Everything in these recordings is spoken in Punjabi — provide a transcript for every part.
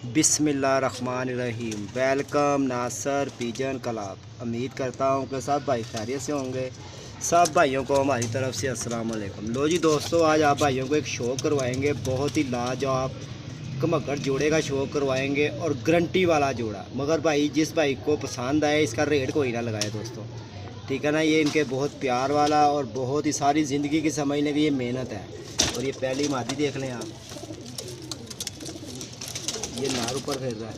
बिस्मिल्लाहिर्रहमानिर्रहीम। वेलकम नासर पिजन क्लब। उम्मीद करता हूँ कि सब भाई खैरियत से होंगे। सब भाइयों को हमारी तरफ से अस्सलाम वालेकुम। लो जी दोस्तों, आज आप भाइयों को एक शो करवाएंगे, बहुत ही लाजवाब कमक्कड़ जोड़े का शो करवाएंगे और गारंटी वाला जोड़ा। मगर भाई जिस भाई को पसंद आए इसका रेट कोई ना लगाए दोस्तों, ठीक है ना। ये इनके बहुत प्यार वाला और बहुत ही सारी ज़िंदगी की समझने की ये मेहनत है। और ये पहली मादी देख लें आप, ये नार ऊपर फिर रहा है।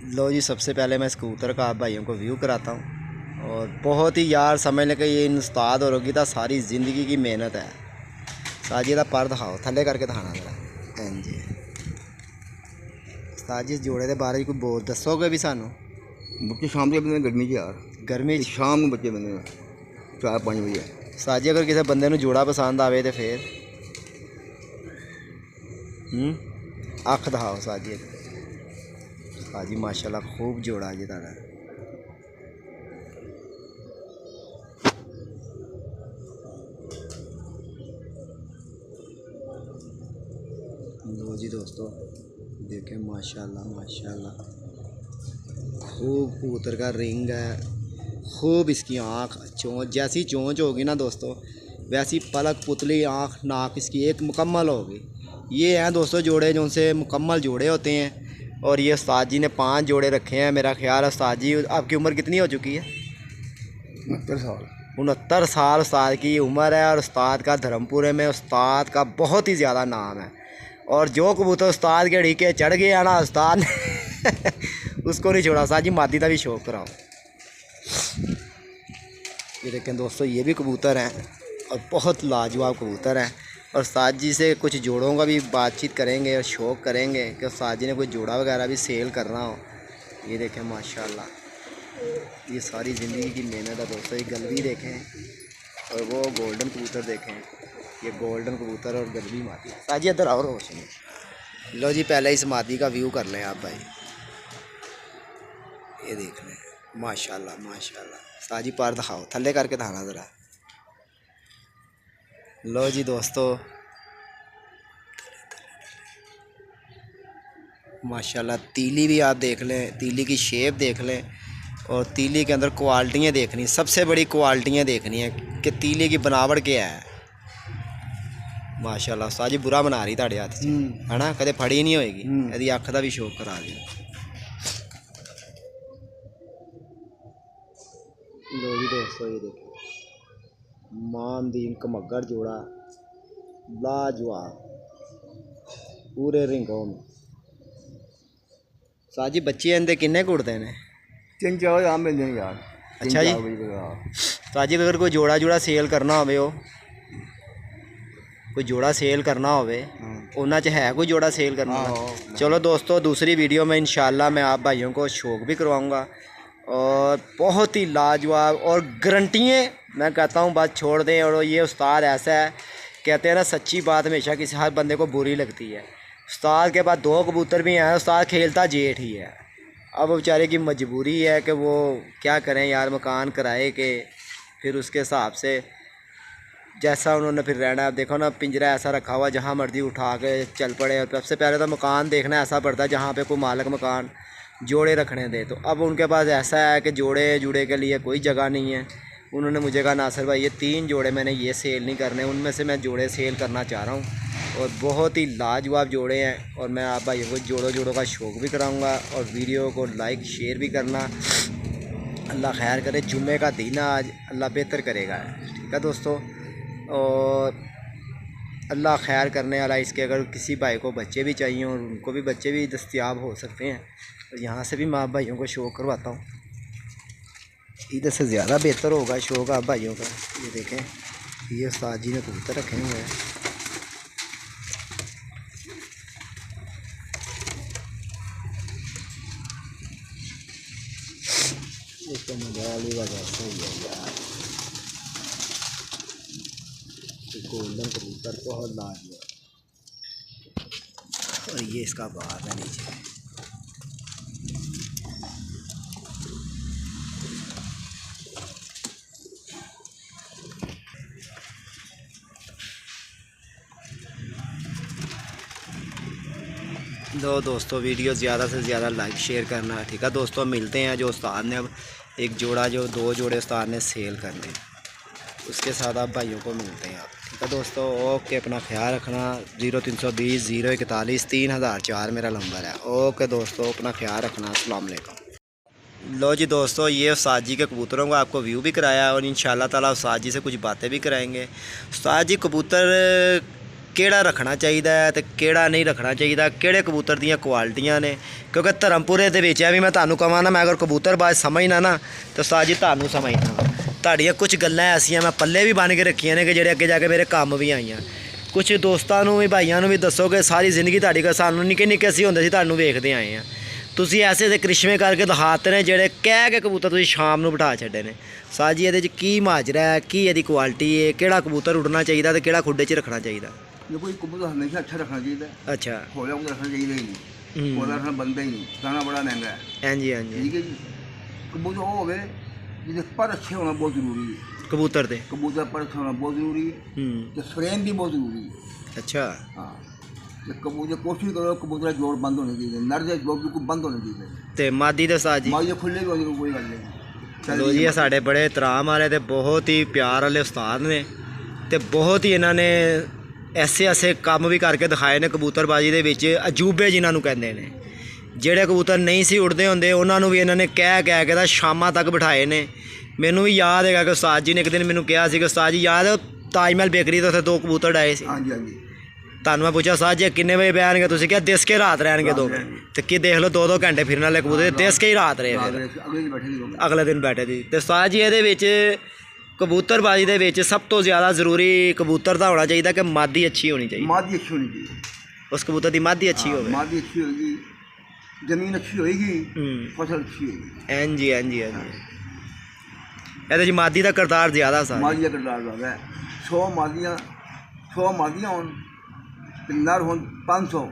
लो जी, सबसे पहले मैं स्कूटर का आप भाइयों को व्यू कराता हूँ। और बहुत ही यार समझ लें कि ये इन उस्ताद और होगी था सारी ज़िंदगी की मेहनत है। साजी का पर दिखाओ, थले करके दिखाना जरा। हाँ जी उस्ताद जी, इस जोड़े के बारे कोई बोल दसोगे भी सानू? बच्चे शाम के बंदे गर्मी यार, गर्मी शाम को बच्चे बंदे 4-5 बजे। उस्ताद जी, अगर किसी बंदे नू जोड़ा पसंद आवे तो फिर अख दिखाओ उस्ताद जी। उस्ताद जी माशाल्लाह खूब जोड़ा जी तारा। लो जी दोस्तों, देखें माशाल्लाह माशाल्लाह खूब कबूतर का रिंग है, खूब इसकी आँख चोंच, जैसी चोंच होगी ना दोस्तों वैसी पलक पुतली आँख नाक इसकी एक मुकम्मल होगी। ये हैं दोस्तों जोड़े जो उनसे मुकम्मल जोड़े होते हैं। और ये उस्ताद जी ने 5 जोड़े रखे हैं। मेरा ख्याल है उस्ताद जी आपकी उम्र कितनी हो चुकी है? 69 साल। 69 साल उस्ताद की उम्र है। और उस्ताद का धर्मपुरे में उस्ताद का बहुत ही ज़्यादा नाम है। और जो कबूतर उस्ताद के ढीके चढ़ गया ना उस्ताद ने उसको नहीं छोड़ा। उस्ताद जी मादी का भी शौक कराओ। ये देखें दोस्तों, ये भी कबूतर हैं और बहुत लाजवाब कबूतर हैं। और उस्ताद जी से कुछ जोड़ों का भी बातचीत करेंगे और शौक़ करेंगे कि उस्ताद जी ने कोई जोड़ा वगैरह भी सेल करना हो। ये देखें माशाल्लाह, ये सारी ज़िंदगी की मेहनत है दोस्तों। ये गलवी देखें और वो गोल्डन कबूतर देखें, ये गोल्डन कबूतर और गलवी मादी। उस्ताद जी इधर आओ रोशनी। लो जी, पहले इस मादी का व्यू कर लें आप भाई। ये देख लें माशाल्लाह माशाल्लाह। उस्ताद जी पर दिखाओ, थल्ले करके दिखाना ज़रा। लो जी दोस्तों, माशाल्लाह तीली भी आप देख लें, तीली की शेप देख लें और तीली के अंदर क्वालिटियाँ देखनी, सबसे बड़ी क्वालिटियाँ देखनी है कि तीली की बनावट क्या है। माशाल्लाह उस्ताद जी बुरा बना रही ताड़े हाथ है ना, कदे फड़ी नहीं होएगी। यदि अख का भी शौक करा दिया। लो जी दोस्तों, ये देखो मानदीन कमक्कड़ जोड़ा लाजवाब पूरे रिंगों में। उस्ताद जी बच्चे इनके किन्ने कुड़ते हैं? 3-4 आम मिल जाएंगे यार। अच्छा जी, उस्ताद जी अगर कोई जोड़ा सेल करना हो, कोई जोड़ा सेल करना हो उन्होंने च है कोई जोड़ा सेल करना? चलो दोस्तों, दूसरी वीडियो में इंशाल्लाह मैं आप भाइयों को शौक भी करवाऊंगा। और बहुत ही लाजवाब और गारंटियाँ मैं कहता हूँ बात छोड़ दें। और ये उस्ताद ऐसा है, कहते हैं ना सच्ची बात हमेशा किसी हर बंदे को बुरी लगती है। उस्ताद के पास 2 कबूतर भी हैं, उस्ताद खेलता जेठ ही है। अब बेचारे की मजबूरी है कि वो क्या करें यार, मकान किराए के, फिर उसके हिसाब से जैसा उन्होंने फिर रहना है। अब देखो ना, पिंजरा ऐसा रखा हुआ जहाँ मर्जी उठा के चल पड़े। और सबसे पहले तो मकान देखना ऐसा पड़ता है जहाँ पे कोई मालिक मकान जोड़े रखने दे। तो अब उनके पास ऐसा है कि जोड़े जुड़े के लिए कोई जगह नहीं है। उन्होंने मुझे कहा नासिर भाई ये 3 जोड़े मैंने ये सेल नहीं करने, उनमें से मैं जोड़े सेल करना चाह रहा हूँ। और बहुत ही लाजवाब जोड़े हैं। और मैं आप भाइयों को जोड़ों का शौक़ भी कराऊँगा। और वीडियो को लाइक शेयर भी करना। अल्लाह खैर करे, जुम्मे का दिन आज, अल्लाह बेहतर करेगा, ठीक है दोस्तों। और अल्लाह खैर करने वाला इसके, अगर किसी भाई को बच्चे भी चाहिए और उनको भी बच्चे भी दस्तयाब हो सकते हैं तो यहाँ से भी मैं आप भाइयों को शौक़ करवाता हूँ। इधर से ज़्यादा बेहतर होगा शौक़ आप भाइयों का। ये देखें, ये उस्ताद जी ने कबूतर रखे हुए हैं। इसका मोबाइल ही वजह से ही है यार। गोल्डन कबूतर बहुत लाजवाब। और ये इसका बार है नीचे। दो दोस्तों वीडियो ज़्यादा से ज़्यादा लाइक शेयर करना, ठीक है दोस्तों। मिलते हैं जो उस्ताद ने अब एक जोड़ा, जो 2 जोड़े उस्ताद ने सेल करने, उसके साथ आप भाइयों को मिलते हैं आप, ठीक है दोस्तों। ओके, अपना ख्याल रखना। 0320 041 3004 मेरा नंबर है। ओके दोस्तों, अपना ख्याल रखना। अस्सलाम वालेकुम। लो जी दोस्तों, ये उस्ताद जी के कबूतरों का आपको व्यू भी कराया और इंशाल्लाह ताला उस्ताद जी से कुछ बातें भी कराएंगे। उस्ताद जी, कबूतर ਕਿਹੜਾ ਰੱਖਣਾ ਚਾਹੀਦਾ ਹੈ ਤੇ ਕਿਹੜਾ ਨਹੀਂ ਰੱਖਣਾ ਚਾਹੀਦਾ, ਕਿਹੜੇ ਕਬੂਤਰ ਦੀਆਂ ਕੁਆਲਿਟੀਆਂ ਨੇ? ਕਿਉਂਕਿ ਧਰਮਪੁਰੇ ਦੇ ਵਿੱਚ ਵੀ ਮੈਂ ਤੁਹਾਨੂੰ ਕਹਾਂ ਨਾ, ਮੈਂ ਅਗਰ ਕਬੂਤਰਬਾਜ਼ ਸਮਝਣਾ ਨਾ ਤਾਂ ਉਸਤਾਦ ਜੀ ਤੁਹਾਨੂੰ ਸਮਝਣਾ। ਤੁਹਾਡੀਆਂ ਕੁਝ ਗੱਲਾਂ ਐਸੀਆਂ ਮੈਂ ਪੱਲੇ ਵੀ ਬਣ ਕੇ ਰੱਖੀਆਂ ਨੇ ਕਿ ਜਿਹੜੇ ਅੱਗੇ ਜਾ ਕੇ ਮੇਰੇ ਕੰਮ ਵੀ ਆਈਆਂ। ਕੁਝ ਦੋਸਤਾਂ ਨੂੰ ਵੀ, ਭਾਈਆਂ ਨੂੰ ਵੀ ਦੱਸੋ ਕਿ ਸਾਰੀ ਜ਼ਿੰਦਗੀ ਤੁਹਾਡੀ ਕੋਲ, ਸਾਨੂੰ ਨਿੱਕੇ ਨਿੱਕੇ ਅਸੀਂ ਹੁੰਦੇ ਸੀ ਤੁਹਾਨੂੰ ਵੇਖਦੇ ਆਏ ਹਾਂ, ਤੁਸੀਂ ਐਸੇ ਦੇ ਕ੍ਰਿਸ਼ਮੇ ਕਰਕੇ ਦਿਖਾਤੇ ਨੇ ਜਿਹੜੇ ਕਹਿ ਕੇ ਕਬੂਤਰ ਤੁਸੀਂ ਸ਼ਾਮ ਨੂੰ ਬਿਠਾ ਛੱਡੇ ਨੇ। ਉਸਤਾਦ ਜੀ, ਇਹਦੇ 'ਚ ਕੀ ਮਾਜਰਾ ਹੈ, ਕੀ ਇਹਦੀ ਕੁਆਲਿਟੀ ਹੈ, ਕਿਹੜਾ ਕਬੂਤਰ ਉੱਡਣਾ ਚਾਹੀਦਾ ਤੇ ਕਿਹੜਾ ਖੁੱਡੇ 'ਚ ਰੱਖਣਾ ਚਾਹੀਦਾ? ये कोई कबूतर हमेशा अच्छा रखना चाहिए। अच्छा, खोला कबूतर रखना चाहिए ही नहीं, खोला रखना बनता ही नहीं, खाना बड़ा महंगा है। हाँ जी, हाँ जी। ठीक है जी। कबूतर वो हो गए जिसे पर अच्छे होना बहुत ज़रूरी है। कबूतर दे कबूतर पर अच्छा होना बहुत ज़रूरी है, तो फ्रेम भी बहुत ज़रूरी है। अच्छा, हाँ, तो कबूतर कोशिश करो कबूतर जोड़ बंद होने चाहिए, नर के जोड़ बिल्कुल बंद होने चाहिए। ते मादी दे साथ जी माई खुले भी होने कोई गल नहीं। लो जी, ये साढ़े बड़े एहतराम वाले ते बहुत ही प्यार वाले उस्ताद ने, ते बहुत ही इन्होंने ऐसे ऐसे काम भी करके दिखाए ने कबूतरबाजी ਦੇ ਵਿੱਚ। ਅਜੂਬੇ ਜਿਨ੍ਹਾਂ ਨੂੰ ਕਹਿੰਦੇ ਨੇ, ਜਿਹੜੇ ਕਬੂਤਰ ਨਹੀਂ ਸੀ ਉੱਡਦੇ ਹੁੰਦੇ ਉਹਨਾਂ ਨੂੰ ਵੀ ਇਹਨਾਂ ਨੇ ਕਹਿ ਕੇ ਤਾਂ ਸ਼ਾਮਾਂ ਤੱਕ ਬਿਠਾਏ ਨੇ। ਮੈਨੂੰ ਵੀ ਯਾਦ ਹੈਗਾ ਕਿ ਉਸਤਾਦ ਜੀ ਨੇ ਇੱਕ ਦਿਨ ਮੈਨੂੰ ਕਿਹਾ ਸੀ ਕਿ ਉਸਤਾਦ ਜੀ ਯਾਦ ਤਾਜ ਮਹਿਲ ਬੇਕਰੀ ਤੋਂ ਉੱਥੇ 2 ਕਬੂਤਰ ਆਏ ਸੀ। ਹਾਂਜੀ ਹਾਂਜੀ। ਤੁਹਾਨੂੰ ਮੈਂ ਪੁੱਛਿਆ ਉਸਤਾਦ ਜੀ ਕਿੰਨੇ ਵਜੇ ਬਹਿਣਗੇ, ਤੁਸੀਂ ਕਿਹਾ ਦਿਸ ਕੇ ਰਾਤ ਰਹਿਣਗੇ 2 ਤੇ ਕੀ ਦੇਖ ਲਓ 2-2 ਘੰਟੇ ਫਿਰਨ ਵਾਲੇ ਕਬੂਤਰ ਦਿਸ ਕੇ ਹੀ ਰਾਤ ਰਹੇ ਫਿਰ, ਅਗਲੇ ਦਿਨ ਬੈਠੇ ਸੀ। ਅਗਲੇ ਦਿਨ ਬੈਠੇ ਸੀ। ਤੇ ਉਸਤਾਦ ਜੀ, ਇਹਦੇ ਵਿੱਚ ਕਬੂਤਰਬਾਜੀ ਦੇ ਵਿੱਚ ਸਭ ਤੋਂ ਜ਼ਿਆਦਾ ਜ਼ਰੂਰੀ ਕਬੂਤਰ ਦਾ ਹੋਣਾ ਚਾਹੀਦਾ ਕਿ ਮਾਦੀ ਅੱਛੀ ਹੋਣੀ ਚਾਹੀਦੀ। ਮਾਦੀ ਅੱਛੀ ਹੋਣੀ ਚਾਹੀਦੀ। ਉਸ ਕਬੂਤਰ ਦੀ ਮਾਦੀ ਅੱਛੀ ਹੋਵੇ। ਮਾਦੀ ਅੱਛੀ ਹੋਏਗੀ, ਜ਼ਮੀਨ ਅੱਛੀ ਹੋਏਗੀ, ਫਸਲ ਅੱਛੀ ਹੋਏਗੀ। ਹਾਂਜੀ ਹਾਂਜੀ ਹਾਂਜੀ। ਇਹਦੇ 'ਚ ਮਾਦੀ ਦਾ ਕਰਤਾਰ ਜ਼ਿਆਦਾ ਸਾ। ਮਾਦੀ ਦਾ ਕਰਤਾਰ ਜ਼ਿਆਦਾ ਹੈ। 100 ਮਾਦੀਆਂ ਹੋਣ ਤੇ ਨਰ ਹੋਣ 500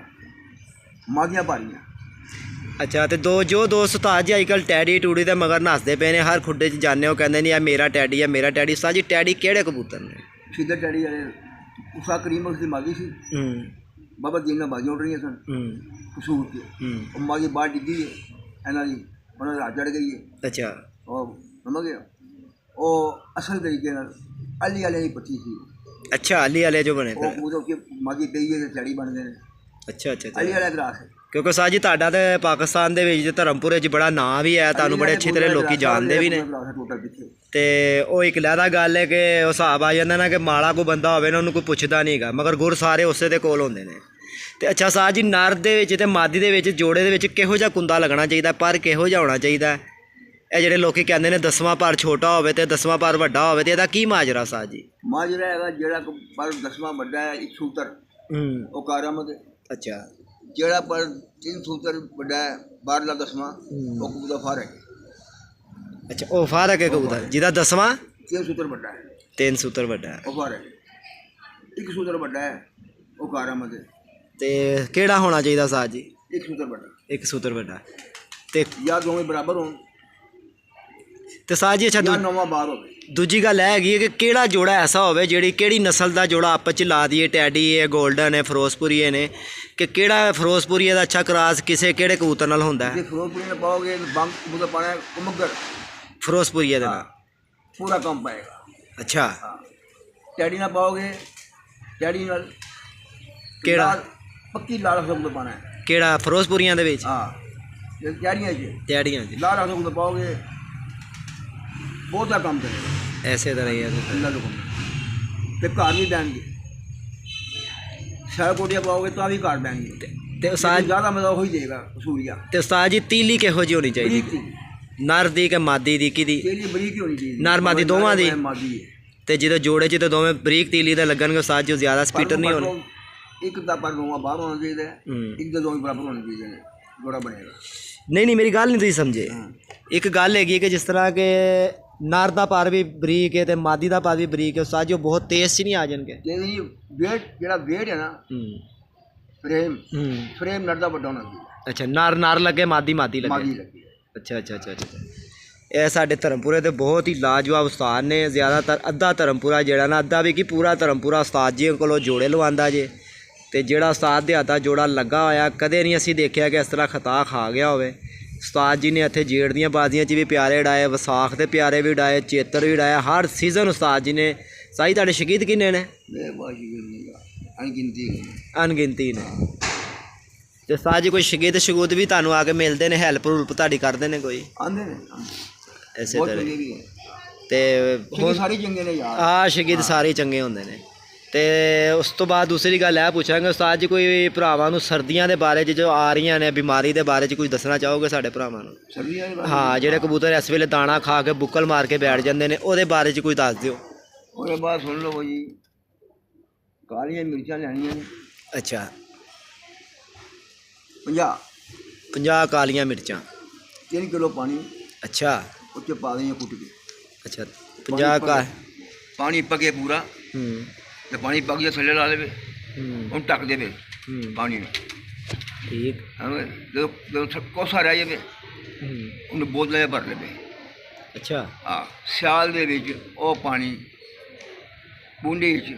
ਮਾਦੀਆਂ ਭਾਰੀਆਂ। ਅੱਛਾ, ਤੇ ਜੋ ਦੋਸਤ ਉਸਤਾਦ ਜੀ ਅੱਜ ਕੱਲ੍ਹ ਟੈਡੀ ਟੂੜੀ ਦੇ ਮਗਰ ਨੱਸਦੇ ਪਏ ਨੇ, ਹਰ ਖੁੱਡੇ 'ਚ ਜਾਂਦੇ ਉਹ ਕਹਿੰਦੇ ਨੇ ਆ ਮੇਰਾ ਟੈਡੀ ਹੈ, ਮੇਰਾ ਟੈਡੀ। ਉਸਤਾਦ ਜੀ, ਟੈਡੀ ਕਿਹੜੇ ਕਬੂਤਰ ਨੇ? ਸਿੱਧਾ ਟੈਡੀ ਵਾਲੇ ਉਸਾ ਕਰੀਮ ਉਸ ਦੀ ਮਾਦੀ ਸੀ। ਬਾਬਾ ਜੀ ਨਾਲ ਬਾਜ਼ੀਆਂ ਉੱਡ ਰਹੀਆਂ ਸਨ ਕਸੂਰ ਕੇ। ਉਹ ਮਾਦੀ ਬਾਹਰ ਡਿੱਗੀ ਹੈ ਇਹਨਾਂ ਦੀ, ਉਹਨਾਂ ਦਾ ਚੜ ਗਈ ਹੈ। ਅੱਛਾ, ਉਹ ਸਮਝ ਗਿਆ। ਉਹ ਅਸਲ ਤਰੀਕੇ ਨਾਲ ਅਲੀ ਵਾਲੇ ਦੀ ਪੱਟੀ ਸੀ। ਅੱਛਾ, ਅਲੀ ਵਾਲੇ ਜੋ ਬਣੇ ਉਹ ਕਬੂਤਰ ਕਿ ਮਾਦੀ ਪਈ ਹੈ ਤੇ ਟੈਡੀ ਬਣਦੇ ਨੇ। ਅੱਛਾ ਅੱਛਾ ਅਲੀ ਵਾਲਾ ਗਰਾਸ ਹੈ। ਕਿਉਂਕਿ ਉਸਤਾਦ ਜੀ ਤੁਹਾਡਾ ਤੇ ਪਾਕਿਸਤਾਨ ਦੇ ਵਿੱਚ ਤੇ ਧਰਮਪੁਰੇ 'ਚ ਬੜਾ ਨਾਂ ਵੀ ਹੈ, ਤੁਹਾਨੂੰ ਬੜੇ ਅੱਛੀ ਤਰ੍ਹਾਂ ਲੋਕੀ ਜਾਣਦੇ ਵੀ ਨੇ। ਤੇ ਉਹ ਇੱਕ ਲਹਿਦਾ ਗੱਲ ਹੈ ਕਿ ਉਹ ਹਿਸਾਬ ਆ ਜਾਂਦਾ ਨਾ ਕਿ ਮਾੜਾ ਕੋਈ ਬੰਦਾ ਹੋਵੇ ਨਾ ਉਹਨੂੰ ਕੋਈ ਪੁੱਛਦਾ ਨਹੀਂ ਹੈਗਾ, ਮਗਰ ਗੁਰ ਸਾਰੇ ਉਸੇ ਦੇ ਕੋਲ ਹੁੰਦੇ ਨੇ। ਤੇ ਅੱਛਾ ਉਸਤਾਦ ਜੀ, ਨਰ ਦੇ ਵਿੱਚ ਤੇ ਮਾਦੀ ਦੇ ਵਿੱਚ, ਜੋੜੇ ਦੇ ਵਿੱਚ ਕਿਹੋ ਜਿਹਾ ਕੁੰਦਾ ਲੱਗਣਾ ਚਾਹੀਦਾ, ਪਰ ਕਿਹੋ ਜਿਹਾ ਹੋਣਾ ਚਾਹੀਦਾ? ਇਹ ਜਿਹੜੇ ਲੋਕੀ ਕਹਿੰਦੇ ਨੇ 10ਵਾਂ ਪਰ ਛੋਟਾ ਹੋਵੇ ਤੇ 10ਵਾਂ ਪਰ ਵੱਡਾ ਹੋਵੇ, ਤੇ ਇਹਦਾ ਕੀ ਮਾਜਰਾ ਉਸਤਾਦ ਜੀ? ਮਾਜਰਾ ਹੈਗਾ ਜਿਹੜਾ ਪਰ 10ਵਾਂ ਵੱਡਾ ਹੈ 1 ਸੂਤਰ ਉਹ ਕਾਰਾਮਦ। ਅੱਛਾ, ਜਿਹੜਾ ਪਰ 3 ਸੂਤਰ ਵੱਡਾ ਹੈ ਬਾਹਰਲਾ 10ਵਾਂ ਉਹ ਕਬੂਤਰ ਫਾਰਕ ਹੈ। ਅੱਛਾ, ਉਹ ਫਾਰਕ ਹੈ ਕਬੂਤਰ ਜਿਹਦਾ 10ਵਾਂ 3 ਸੂਤਰ ਵੱਡਾ ਹੈ। 3 ਸੂਤਰ ਵੱਡਾ ਹੈ, ਉਹ ਫਾਰਕ ਹੈ। 1 ਸੂਤਰ ਵੱਡਾ ਹੈ ਉਹ ਕਾਰਾਮਦ ਹੈ। ਤੇ ਕਿਹੜਾ ਹੋਣਾ ਚਾਹੀਦਾ ਉਸਤਾਦ ਜੀ? 1 ਸੂਤਰ ਵੱਡਾ। 1 ਸੂਤਰ ਵੱਡਾ ਤੇ ਜਾਂ ਦੋਵੇਂ ਬਰਾਬਰ ਹੋਣ ਤੇ ਸਾਜ ਜੀ। ਅੱਛਾ, ਜਾਂ ਨੌਵਾਂ ਬਾਰ ਹੋਵੇ। ਦੂਜੀ ਗੱਲ ਇਹ ਹੈਗੀ ਹੈ ਕਿ ਕਿਹੜਾ ਜੋੜਾ ਐਸਾ ਹੋਵੇ ਕਿਹੜੀ ਨਸਲ ਦਾ ਜੋੜਾ ਆਪਸ 'ਚ ਲਾ ਦਈਏ, ਟੈਡੀ ਹੈ, ਗੋਲਡਨ ਹੈ, ਫਿਰੋਜ਼ਪੁਰੀਏ ਨੇ, ਕਿ ਕਿਹੜਾ ਫਿਰੋਜ਼ਪੁਰੀਏ ਦਾ ਅੱਛਾ ਕਰਾਸ ਕਿਹੜੇ ਕਬੂਤਰ ਨਾਲ ਹੁੰਦਾ ਹੈ? ਜੇ ਫਿਰੋਜ਼ਪੁਰੀ ਨੇ ਪਾਓਗੇ ਬੰਬ ਕਬੂਤਰ ਪਾਣਾ ਹੈ ਉਮਗਰ ਫਿਰੋਜ਼ਪੁਰੀਏ ਦੇ ਨਾਲ ਪੂਰਾ ਕੰਮ ਪਾਏਗਾ। ਅੱਛਾ, ਟੈਡੀ ਨਾਲ ਪਾਓਗੇ, ਟੈਡੀ ਨਾਲ ਕਿਹੜਾ ਪੱਕੀ ਲਾਲ ਕਬੂਤਰ ਪਾਣਾ ਹੈ। ਕਿਹੜਾ ਫਿਰੋਜ਼ਪੁਰੀਆਂ ਦੇ ਵਿੱਚ? ਹਾਂ, ਜੇ ਟੈਡੀਆਂ 'ਚ ਟੈਡੀਆਂ 'ਚ ਲਾਲ ਕਬੂਤਰ ਪਾਓਗੇ ਬਹੁਤਾ ਕੰਮ ਕਰੇਗਾ। ਐਸੇ ਤਰ੍ਹਾਂ ਹੀ ਹੈ ਅੱਲਾ ਨੂੰ ਤੇ ਘਰ ਵੀ ਬੈਣਗੇ। ਸ਼ਾਹ ਕੋਟੀਆਂ ਪਾਓਗੇ ਤਾਂ ਵੀ ਘਰ ਬੈਣਗੇ। ਤੇ ਉਸਤਾਦ ਜ਼ਿਆਦਾ ਮਜ਼ਾ ਉਹੀ ਦੇਗਾ ਸੂਰੀਆ। ਤੇ ਉਸਤਾਦ ਜੀ, ਤੀਲੀ ਕਿਹੋ ਜਿਹੀ ਹੋਣੀ ਚਾਹੀਦੀ? ਨਰ ਦੀ ਕਿ ਮਾਦੀ ਦੀ? ਕਿਹਦੀ? ਤੀਲੀ ਬਰੀਕ ਹੋਣੀ ਚਾਹੀਦੀ। ਨਰ ਮਾਦੀ ਦੋਵਾਂ ਦੀ? ਮਾਦੀ ਹੈ। ਤੇ ਜਦੋਂ ਜੋੜੇ 'ਚ ਤੇ ਦੋਵੇਂ ਬਰੀਕ ਤੀਲੀ ਦੇ ਲੱਗਣਗੇ ਉਸਤਾਦ ਜੀ, ਜ਼ਿਆਦਾ ਸਪੀਟਰ ਨਹੀਂ ਹੋਣੀ? ਇੱਕ ਦਾ ਪਰ ਦੋਵਾਂ ਬਾਹਰ ਹੋਣਾ ਚਾਹੀਦਾ ਹੈ, ਇੱਕ ਦਾ ਦੋਵੇਂ ਬਰਾਬਰ ਹੋਣੇ ਚਾਹੀਦੇ ਨੇ, ਜੋੜਾ ਬਣੇਗਾ। ਨਹੀਂ ਮੇਰੀ ਗੱਲ ਨਹੀਂ ਤੁਸੀਂ ਸਮਝੇ। ਇੱਕ ਗੱਲ ਹੈਗੀ ਕਿ ਜਿਸ ਤਰ੍ਹਾਂ ਕਿ ਨਰ ਦਾ ਪਰ ਵੀ ਬਰੀਕ ਹੈ ਤੇ ਮਾਦੀ ਦਾ ਪਰ ਵੀ ਬਰੀਕ ਹੈ ਉਸਤਾਦ ਜੀ, ਉਹ ਬਹੁਤ ਤੇਜ਼ 'ਚ ਨਹੀਂ ਆ ਜਾਣਗੇ? ਜਿਹੜੀ ਵੇਟ ਜਿਹੜਾ ਵੇਟ ਹੈ ਨਾ ਫਰੇਮ ਨਰ ਦਾ ਵੱਡਾ ਹੋਣਾ ਚਾਹੀਦਾ। ਅੱਛਾ, ਨਰ ਲੱਗੇ, ਮਾਦੀ ਲੱਗੇ। ਮਾਦੀ ਲੱਗੇ। ਅੱਛਾ ਅੱਛਾ ਅੱਛਾ ਅੱਛਾ। ਇਹ ਸਾਡੇ ਧਰਮਪੁਰੇ ਦੇ ਬਹੁਤ ਹੀ ਲਾਜਵਾਬ ਉਸਤਾਦ ਨੇ। ਜ਼ਿਆਦਾਤਰ ਅੱਧਾ ਧਰਮਪੁਰਾ ਜਿਹੜਾ ਨਾ, ਅੱਧਾ ਵੀ ਕੀ ਪੂਰਾ ਧਰਮਪੁਰਾ ਉਸਤਾਦ ਜੀ ਕੋਲੋਂ ਜੋੜੇ ਲਵਾਉਂਦਾ ਜੇ। ਤੇ ਜਿਹੜਾ ਉਸਤਾਦ ਦੇ ਹੱਥ ਦਾ ਜੋੜਾ ਲੱਗਾ ਹੋਇਆ, ਕਦੇ ਨਹੀਂ ਅਸੀਂ ਦੇਖਿਆ ਕਿ ਇਸ ਤਰ੍ਹਾਂ ਖਤਾ ਖਾ ਗਿਆ ਹੋਵੇ। ਉਸਤਾਦ ਜੀ ਨੇ ਇੱਥੇ ਜੇੜ ਦੀਆਂ ਬਾਜ਼ੀਆਂ 'ਚ ਵੀ ਪਿਆਰੇ ਉਡਾਏ, ਵਿਸਾਖ ਦੇ ਪਿਆਰੇ ਵੀ ਉਡਾਏ, ਚੇਤਰ ਵੀ ਉਡਾਇਆ, ਹਰ ਸੀਜ਼ਨ ਉਸਤਾਦ ਜੀ ਨੇ। ਸਾਈ ਤੁਹਾਡੇ ਸ਼ਗੀਦ ਕਿੰਨੇ ਨੇ? ਅਣਗਿਣਤੀ ਨੇ। ਤੇ ਉਸਤਾਦ ਜੀ ਕੋਈ ਸ਼ਗੀਦ ਸ਼ਗੂਦ ਵੀ ਤੁਹਾਨੂੰ ਆ ਕੇ ਮਿਲਦੇ ਨੇ, ਹੈਲਪ ਹੁਲਪ ਤੁਹਾਡੀ ਕਰਦੇ ਨੇ ਕੋਈ? ਆਉਂਦੇ ਨੇ ਇਸੇ ਤਰ੍ਹਾਂ ਤੇ ਸਾਰੇ ਚੰਗੇ ਨੇ ਯਾਰ। ਹਾਂ, ਸ਼ਗੀਦ ਸਾਰੇ ਚੰਗੇ ਹੁੰਦੇ ਨੇ। ਤੇ ਉਸ ਤੋਂ ਬਾਅਦ ਦੂਸਰੀ ਗੱਲ ਇਹ ਪੁੱਛਾਂਗੇ ਉਸਤਾਦ ਜੀ, ਕੋਈ ਭਰਾਵਾਂ ਨੂੰ ਸਰਦੀਆਂ ਦੇ ਬਾਰੇ 'ਚ ਜੋ ਆ ਰਹੀਆਂ ਨੇ ਬਿਮਾਰੀ ਦੇ ਬਾਰੇ 'ਚ ਕੁਝ ਦੱਸਣਾ ਚਾਹੋਗੇ ਸਾਡੇ ਭਰਾਵਾਂ ਨੂੰ? ਸਰਦੀਆਂ ਦੇ ਬਾਰੇ? ਹਾਂ, ਜਿਹੜੇ ਕਬੂਤਰ ਇਸ ਵੇਲੇ ਦਾਣਾ ਖਾ ਕੇ ਬੁੱਕਲ ਮਾਰ ਕੇ ਬੈਠ ਜਾਂਦੇ ਨੇ, ਉਹਦੇ ਬਾਰੇ 'ਚ ਕੋਈ ਦੱਸ ਦਿਓ। ਉਹਦੇ ਬਾਅਦ ਸੁਣ ਲਓ ਜੀ, ਕਾਲੀਆਂ ਮਿਰਚਾਂ ਲੈਣੀਆਂ ਨੇ। ਅੱਛਾ, 50 ਕਾਲੀਆਂ ਮਿਰਚਾਂ, 3 ਕਿਲੋ ਪਾਣੀ। ਅੱਛਾ, ਉਹ 'ਚ ਪਾ ਦੇਣੀਆਂ ਕੁੱਟ ਕੇ। ਅੱਛਾ, 50 ਕਾ ਪਾਣੀ ਪਕੇ ਪੂਰਾ, ਤੇ ਪਾਣੀ ਪੱਕ ਜਾ ਥੱਲੇ ਲਾ ਦੇਵੇ, ਉਹਨੂੰ ਢੱਕ ਦੇਵੇ ਪਾਣੀ ਨੂੰ। ਠੀਕ। ਜਦੋਂ ਕੋਸਾ ਰਹਿ ਜਾਵੇ ਉਹਨੂੰ ਬੋਤਲਾਂ 'ਚ ਭਰ ਲਵੇ। ਅੱਛਾ। ਹਾਂ, ਸਿਆਲ ਦੇ ਵਿੱਚ ਉਹ ਪਾਣੀ ਕੁੰਡੀ 'ਚ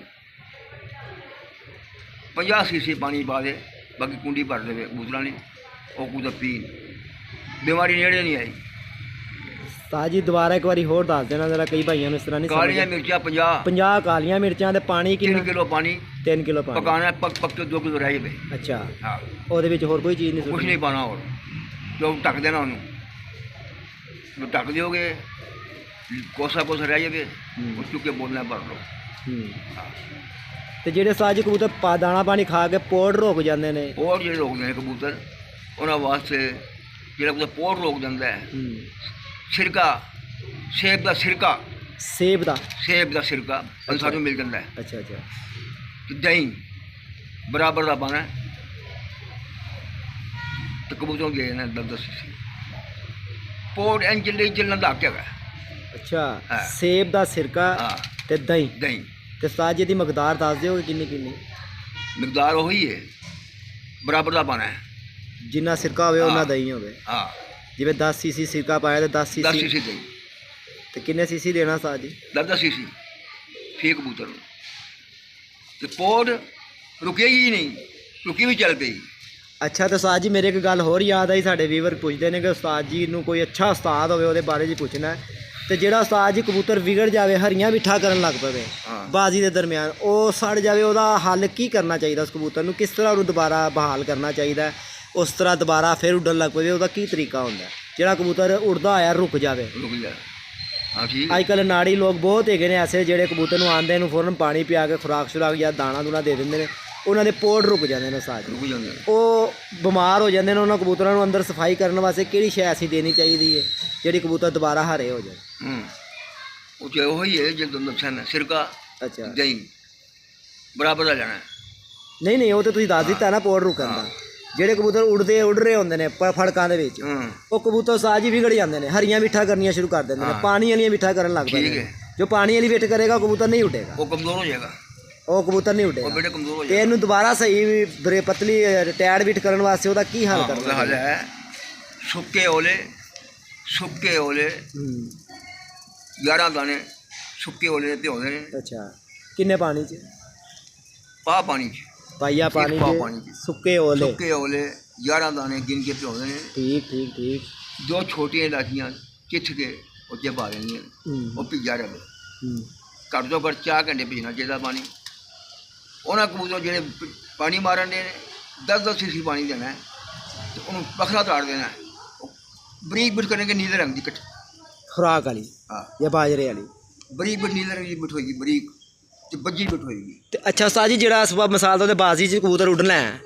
50 ਸੀਸੀ ਪਾਣੀ ਪਾ ਦੇ, ਬਾਕੀ ਕੁੰਡੀ ਭਰ ਦੇਵੇ ਬੋਤਲਾਂ ਨੇ, ਉਹ ਕੁਝ ਪੀਣ, ਬਿਮਾਰੀ ਨੇੜੇ ਨਹੀਂ ਆਈ। ਉਸਤਾਦ ਜੀ ਦੁਬਾਰਾ ਇੱਕ ਵਾਰੀ ਹੋਰ ਦੱਸ ਦੇਣਾ ਜ਼ਰਾ, ਕਈ ਭਾਈਆਂ ਨੂੰ ਇਸ ਤਰ੍ਹਾਂ ਨਹੀਂ ਸਮਝ। ਕਾਲੀਆਂ ਮਿਰਚਾਂ 50 ਕਾਲੀਆਂ ਮਿਰਚਾਂ ਤੇ ਪਾਣੀ ਕਿੰਨਾ? 3 ਕਿਲੋ ਪਾਣੀ। 3 ਕਿਲੋ ਪਾਣੀ ਪਕਾਉਣਾ, ਪੱਕ ਕੇ 2 ਕਿਲੋ ਰਹਿ ਜਾਵੇ। ਅੱਛਾ। ਹਾਂ, ਉਹਦੇ ਵਿੱਚ ਹੋਰ ਕੋਈ ਚੀਜ਼ ਨਹੀਂ ਕੁਛ ਸੁੱਟਣੀ? ਨਹੀਂ ਪਾਉਣਾ ਹੋਰ, ਜੋ ਢੱਕ ਦੇਣਾ ਉਹਨੂੰ। ਜੋ ਢੱਕ ਦਿਓਗੇ, ਕੋਸਾ ਰਹਿ ਜਾਵੇ, ਉਹ ਚੁੱਕ ਕੇ ਬੋਲਣਾ ਭਰ ਲਓ। ਤੇ ਜਿਹੜੇ ਉਸਤਾਦ ਜੀ ਕਬੂਤਰ ਦਾਣਾ ਪਾਣੀ ਖਾ ਕੇ ਪੋੜ ਰੋਕ ਜਾਂਦੇ ਨੇ, ਹੋਰ ਜਿਹੜੇ ਰੋਕਦੇ ਨੇ ਕਬੂਤਰ, ਉਹਨਾਂ ਵਾਸਤੇ ਜਿਹੜਾ ਕਬੂਤਰ ਪੋੜ ਰੋਕ ਜਾਂਦਾ ਹੈ, ਸਿਰਕਾ, ਸੇਬ ਦਾ ਸਿਰਕਾ। ਸੇਬ ਦਾ ਸਿਰਕਾ ਸਾਨੂੰ ਮਿਲ ਜਾਂਦਾ ਹੈ। ਅੱਛਾ। ਤੇ ਦਹੀਂ ਬਰਾਬਰ ਦਾ ਪਾਣਾ, ਤੇ ਕਬੂਤਰ ਦੇ ਦੇਣਾ 10 ਸੀਸੀ। ਪੋੜ ਇੰਜ ਲਈ ਚੱਲਣ ਦਾ ਹੱਕ ਹੈਗਾ। ਅੱਛਾ, ਸੇਬ ਦਾ ਸਿਰਕਾ ਤੇ ਦਹੀਂ। ਤੇ ਉਸਤਾਦ ਜੀ ਦੀ ਮਕਦਾਰ ਦੱਸ ਦਿਓ ਕਿੰਨੀ? ਮਕਦਾਰ ਉਹੀ ਹੈ, ਬਰਾਬਰ ਦਾ ਪਾਣਾ ਹੈ। ਜਿੰਨਾ ਸਿਰਕਾ ਹੋਵੇ ਉਹਨਾਂ ਦਹੀਂ ਹੋਵੇ। ਹਾਂ, ਜਿਵੇਂ 10 ਸੀਸੀ ਸਿਰਕਾ ਪਾਇਆ ਤੇ 10 ਸੀਸੀ ਦਹੀਂ। ਤੇ ਕਿੰਨੇ ਸੀਸੀ ਦੇਣਾ ਉਸਤਾਦ ਜੀ? 10 ਸੀਸੀ ਫੇਰ ਕਬੂਤਰ ਨੂੰ। ਤੇ ਪੋੜ ਰੁਕੇਗੀ ਹੀ ਨਹੀਂ, ਰੁਕੀ ਵੀ ਚੱਲ ਪਈ। ਅੱਛਾ। ਤੇ ਉਸਤਾਦ ਜੀ ਮੇਰੇ ਇੱਕ ਗੱਲ ਹੋਰ ਯਾਦ ਆਈ, ਸਾਡੇ ਵੀਵਰ ਪੁੱਛਦੇ ਨੇ ਕਿ ਉਸਤਾਦ ਜੀ ਨੂੰ ਕੋਈ ਅੱਛਾ ਉਸਤਾਦ ਹੋਵੇ ਉਹਦੇ ਬਾਰੇ 'ਚ ਪੁੱਛਣਾ ਹੈ। ਤੇ ਜਿਹੜਾ ਉਸਤਾਦ ਜੀ ਕਬੂਤਰ ਵਿਗੜ ਜਾਵੇ, ਹਰੀਆਂ ਮਿੱਠਾ ਕਰਨ ਲੱਗ ਪਵੇ ਬਾਜ਼ੀ ਦੇ ਦਰਮਿਆਨ, ਉਹ ਸੜ ਜਾਵੇ, ਉਹਦਾ ਹੱਲ ਕੀ ਕਰਨਾ ਚਾਹੀਦਾ? ਉਸ ਕਬੂਤਰ ਨੂੰ ਕਿਸ ਤਰ੍ਹਾਂ ਉਹਨੂੰ ਦੁਬਾਰਾ ਬਹਾਲ ਕਰਨਾ ਚਾਹੀਦਾ? ਉਸ ਤਰ੍ਹਾਂ ਦੁਬਾਰਾ ਫਿਰ ਉੱਡਣ ਲੱਗ ਪਵੇ, ਉਹਦਾ ਕੀ ਤਰੀਕਾ ਹੁੰਦਾ? ਜਿਹੜਾ ਕਬੂਤਰ ਉੱਡਦਾ ਹੋਇਆ ਰੁਕ ਜਾਵੇ। ਅੱਜ ਕੱਲ੍ਹ ਨਾੜੀ ਲੋਕ ਬਹੁਤ ਹੈਗੇ ਨੇ ਐਸੇ, ਜਿਹੜੇ ਕਬੂਤਰ ਨੂੰ ਆਉਂਦੇ ਨੂੰ ਫੌਰਨ ਪਾਣੀ ਪਿਆ ਕੇ ਖੁਰਾਕ ਜਾਂ ਦਾਣਾ ਦੂਣਾ ਦੇ ਦਿੰਦੇ ਨੇ, ਉਹਨਾਂ ਦੇ ਪੋੜ ਰੁਕ ਜਾਂਦੇ ਨੇ ਉਸਤਾਦ ਜੀ, ਉਹ ਬਿਮਾਰ ਹੋ ਜਾਂਦੇ ਨੇ। ਉਹਨਾਂ ਕਬੂਤਰਾਂ ਨੂੰ ਅੰਦਰ ਸਫਾਈ ਕਰਨ ਵਾਸਤੇ ਕਿਹੜੀ ਸ਼ੈ ਅਸੀਂ ਦੇਣੀ ਚਾਹੀਦੀ ਹੈ ਜਿਹੜੀ ਕਬੂਤਰ ਦੁਬਾਰਾ ਹਰੇ ਹੋ ਜਾਣ? ਉਹ ਚ ਉਹੀ ਹੈ ਜਦੋਂ ਨੁਕਸਾਨ ਸਿਰਕਾ। ਅੱਛਾ, ਦਹੀਂ ਬਰਾਬਰ ਦਾ ਲੈਣਾ। ਨਹੀਂ, ਉਹ ਤਾਂ ਤੁਸੀਂ ਦੱਸ ਦਿੱਤਾ ਨਾ ਪੋੜ ਰੁਕਣ ਦਾ। ਜਿਹੜੇ ਕਬੂਤਰ ਉੱਡ ਰਹੇ ਹੁੰਦੇ ਨੇ ਫੜਕਾਂ ਦੇ ਵਿੱਚ, ਉਹ ਕਬੂਤਰ ਉਸਤਾਦ ਜੀ ਵਿਗੜ ਜਾਂਦੇ ਨੇ, ਹਰੀਆਂ ਮਿੱਠਾ ਕਰਨੀਆਂ ਸ਼ੁਰੂ ਕਰ ਦਿੰਦੇ ਨੇ, ਪਾਣੀ ਵਾਲੀਆਂ ਮਿੱਠਾ ਕਰਨ ਲੱਗ ਪੈਂਦੇ ਨੇ। ਜੋ ਪਾਣੀ ਵਾਲੀ ਵੇਟ ਕਰੇਗਾ ਉਹ ਕਬੂਤਰ ਨਹੀਂ ਉੱਡੇਗਾ, ਉਹ ਕਮਜ਼ੋਰ ਹੋ ਜਾਏਗਾ, ਉਹ ਕਬੂਤਰ ਨਹੀਂ ਉੱਡੇਗਾ। ਤੇ ਇਹਨੂੰ ਦੁਬਾਰਾ ਸਹੀ ਪਤਲੀ ਟੈਡ ਵਿਟ ਕਰਨ ਵਾਸਤੇ ਉਹਦਾ ਕੀ ਹੱਲ ਕਰਨਾ? ਹੱਲ ਹੈ ਸੁੱਕੇ ਓਲੇ 11 ਦਾਣੇ ਸੁੱਕੇ ਓਲੇ ਦੇ ਭਿਉਂਦੇ ਨੇ। ਅੱਛਾ, ਕਿੰਨੇ ਪਾਣੀ 'ਚ? ਪਾਣੀ 'ਚ, ਪਾਈਆ ਪਾਣੀ 'ਚ ਸੁੱਕੇ ਓਲੇ 11 ਦਾਣੇ ਗਿਣ ਕੇ ਭਿਉਂਦੇ ਨੇ। ਠੀਕ। 2 ਛੋਟੀਆਂ ਇਲਾਚੀਆਂ ਚਿੱਥ ਕੇ ਉੱਤੇ ਪਾ ਦੇਣੀਆਂ, ਉਹ ਭਿੱਜਾ ਰਹੇ। ਘੱਟ ਤੋਂ ਘੱਟ 4 ਘੰਟੇ ਭਿੱਜਣਾ ਚਾਹੀਦਾ ਪਾਣੀ। ਉਹਨਾਂ ਕਬੂਤਰ ਜਿਹੜੇ ਪਾਣੀ ਮਾਰਨ ਦੇ ਨੇ 10 ਸੀਸੀ ਪਾਣੀ ਦੇਣਾ, ਤੇ ਉਹਨੂੰ ਵੱਖਰਾ ਤਾੜ ਦੇਣਾ। ਬਰੀਕ ਬਿਟ ਕਰਨਗੇ ਨੀਲੇ ਰੰਗ ਦੀ ਖੁਰਾਕ ਵਾਲੀ ਜਾਂ ਬਾਜਰੇ ਵਾਲੀ, ਬਰੀਕ ਬਿਟ ਨੀਲੇ ਰੰਗ ਦੀ ਬਿਟ ਹੋਏਗੀ, ਬਰੀਕ ਤੇ ਬੱਜੀ ਬਿਟ ਹੋਏਗੀ। ਤੇ ਅੱਛਾ ਉਸਤਾਦ ਜੀ, ਜਿਹੜਾ ਸੁਬਾ ਮਿਸਾਲ ਉਹਦੇ ਬਾਜ਼ੀ 'ਚ ਕਬੂਤਰ ਉੱਡਣਾ ਹੈ,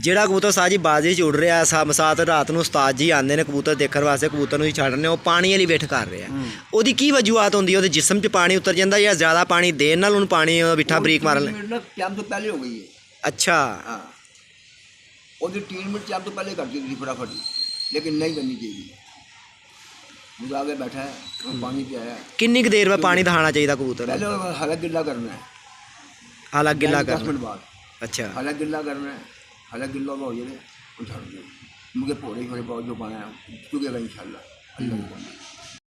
ਜਿਹੜਾ ਕਬੂਤਰ ਉਸਤਾਦ ਜੀ ਬਾਜ਼ੀ 'ਚ ਉੱਡ ਰਿਹਾ, ਮਿਸਾਲ ਰਾਤ ਨੂੰ ਉਸਤਾਦ ਜੀ ਆਉਂਦੇ ਨੇ ਕਬੂਤਰ ਦੇਖਣ ਵਾਸਤੇ, ਕਬੂਤਰ ਨੂੰ ਹੀ ਛੱਡ ਰਹੇ, ਉਹ ਪਾਣੀ ਵਾਲੀ ਵੇਟ ਕਰ ਰਿਹਾ, ਉਹਦੀ ਕੀ ਵਜੂਹਾਤ ਹੁੰਦੀ? ਉਹਦੇ ਜਿਸਮ 'ਚ ਪਾਣੀ ਉਤਰ ਜਾਂਦਾ ਜਾਂ ਜ਼ਿਆਦਾ ਪਾਣੀ ਦੇਣ ਨਾਲ ਉਹਨੂੰ ਪਾਣੀ ਬਿੱਠਾ ਬਰੀਕ ਮਾਰਨ ਲੈ? ਟਾਈਮ ਤੋਂ ਪਹਿਲੇ ਹੋ ਗਈ ਹੈ। ਅੱਛਾ, ਉਹਦੀ 3 ਮਿੰਟ ਟਾਈਮ ਤੋਂ ਪਹਿਲੇ ਕਰ ਦਿੱਤੀ ਫਟਾਫਟ, ਲੇਕਿਨ ਨਹੀਂ ਕਰਨੀ ਚਾਹੀਦੀ। मुझे आगे बैठा है, पानी पियाया। कितनी देर में पानी दहाना चाहिए कबूतर? पहले हल्का गिल्ला करना है, हल्का गिल्ला करना 10 मिनट बाद। अच्छा, हल्का गिल्ला करना है, हल्का गिल्ला हो जाए उछाड़ दो, मुझे पोड़े छोड़े जो पाना है चुकेगा इंशाल्लाह।